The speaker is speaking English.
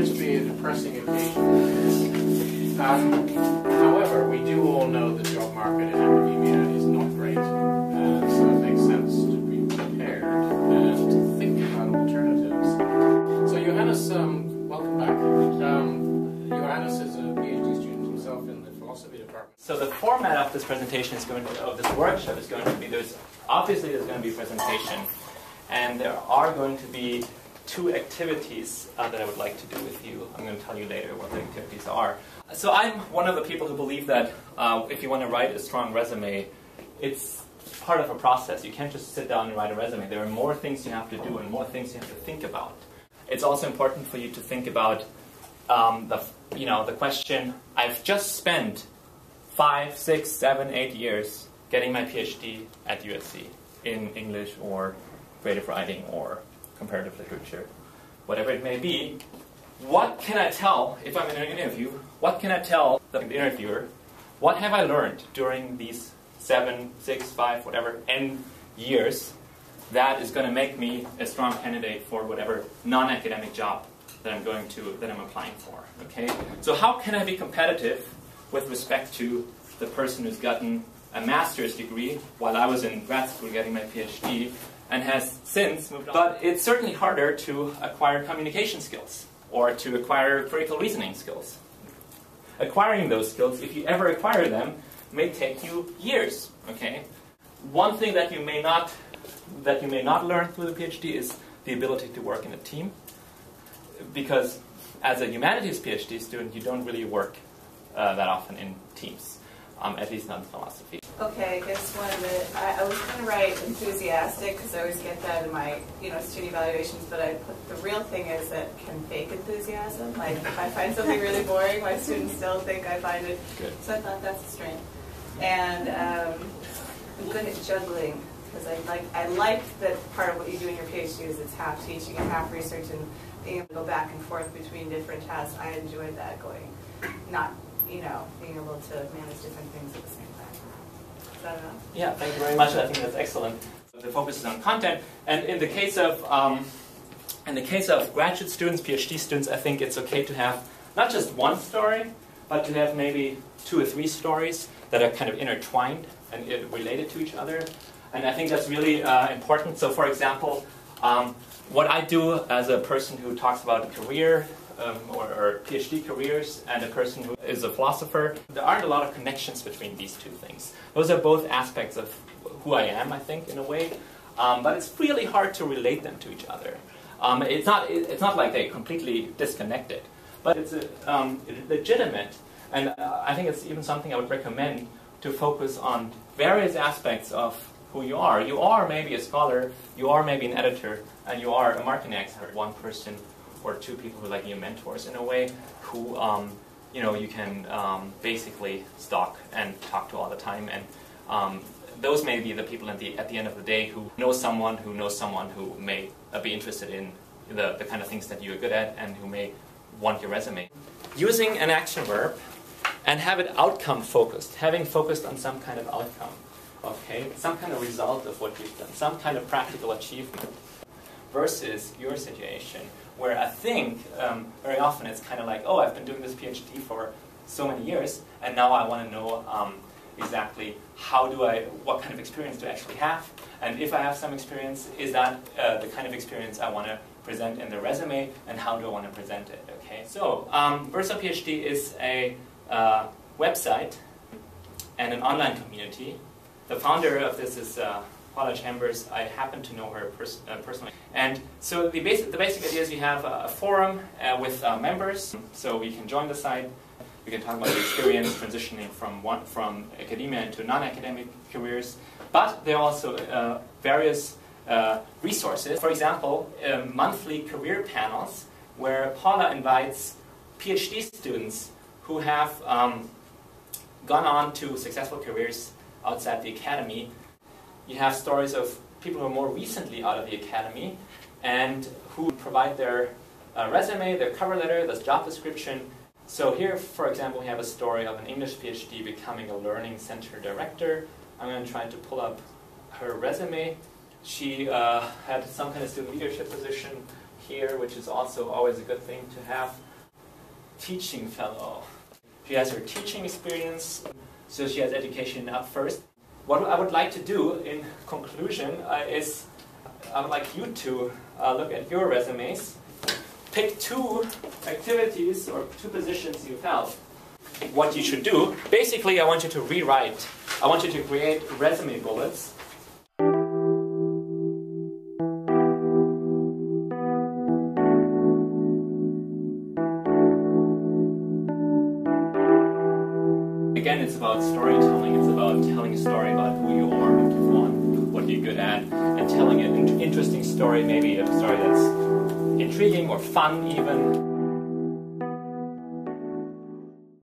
tends to be a depressing occasion. However, we do all know the job market in academia is not great, and so it makes sense to be prepared and to think about alternatives. So Johannes, welcome back. Johannes is a Ph.D. student himself in the philosophy department. So the format of this presentation is going to, of this workshop is going to be, obviously there's going to be a presentation, and there are going to be two activities that I would like to do with you. I'm going to tell you later what the activities are. So I'm one of the people who believe that if you want to write a strong resume, it's part of a process. You can't just sit down and write a resume. There are more things you have to do and more things you have to think about. It's also important for you to think about the question, I've just spent 5, 6, 7, 8 years getting my Ph.D. at USC in English or creative writing or comparative literature, whatever it may be. What can I tell, if I'm in an interview, what can I tell the interviewer? What have I learned during these 7, 6, 5, whatever, N years that is going to make me a strong candidate for whatever non-academic job that I'm applying for, okay? So how can I be competitive with respect to the person who's gotten a master's degree while I was in grad school getting my PhD and has since moved on? But it's certainly harder to acquire communication skills or to acquire critical reasoning skills. Acquiring those skills, if you ever acquire them, may take you years, okay? One thing that you may not learn through the PhD is the ability to work in a team, because as a humanities PhD student, you don't really work that often in teams, at least not in philosophy. Okay, I guess I was going to write enthusiastic because I always get that in my student evaluations, but the real thing is that can fake enthusiasm. Like if I find something really boring, my students still think I find it good. So I thought that's a strength. And I'm good at juggling because I like that part of what you do in your PhD is it's half teaching and half research and being able to go back and forth between different tasks. I enjoyed that being able to manage different things at the same time. Is that enough? Yeah, thank you very much. I think that's excellent. The focus is on content, and in the case of graduate students, PhD students, I think it's okay to have not just one story, but to have maybe 2 or 3 stories that are kind of intertwined and related to each other. And I think that's really important. So, for example, what I do as a person who talks about career or PhD careers and a person who is a philosopher, there aren't a lot of connections between these two things. Those are both aspects of who I am, I think, in a way. But it's really hard to relate them to each other. It's not like they're completely disconnected, but it's legitimate. And I think it's even something I would recommend to focus on various aspects of who you are. You are maybe a scholar, you are maybe an editor, and you are a marketing expert. One person or 2 people who are like your mentors in a way, who you can basically stalk and talk to all the time. And those may be the people at the end of the day who know someone who may be interested in the kind of things that you're good at and who may want your resume. Using an action verb and have it outcome focused, having focused on some kind of outcome. Okay, some kind of result of what you've done, some kind of practical achievement, versus your situation, where I think very often it's kind of like, oh, I've been doing this PhD for so many years, and now I want to know exactly what kind of experience do I actually have, and if I have some experience, is that the kind of experience I want to present in the resume, and how do I want to present it? Okay, so Versa PhD is a website and an online community. The founder of this is Paula Chambers. I happen to know her personally. And so the basic idea is you have a forum with members, so we can join the site. We can talk about the experience transitioning from academia into non-academic careers. But there are also various resources. For example, monthly career panels where Paula invites PhD students who have gone on to successful careers outside the academy. You have stories of people who are more recently out of the academy and who provide their resume, their cover letter, the job description. So here, for example, we have a story of an English PhD becoming a learning center director. I'm going to try to pull up her resume. She had some kind of student leadership position here, which is also always a good thing to have. teaching fellow. She has her teaching experience, so she has education up first. What I would like to do in conclusion is I would like you to look at your resumes, pick 2 activities or 2 positions you've held. What you should do, basically I want you to rewrite. I want you to create resume bullets. Again, it's about storytelling. It's about telling a story about who you are, what you want, what you're good at, and telling an interesting story, maybe a story that's intriguing or fun even.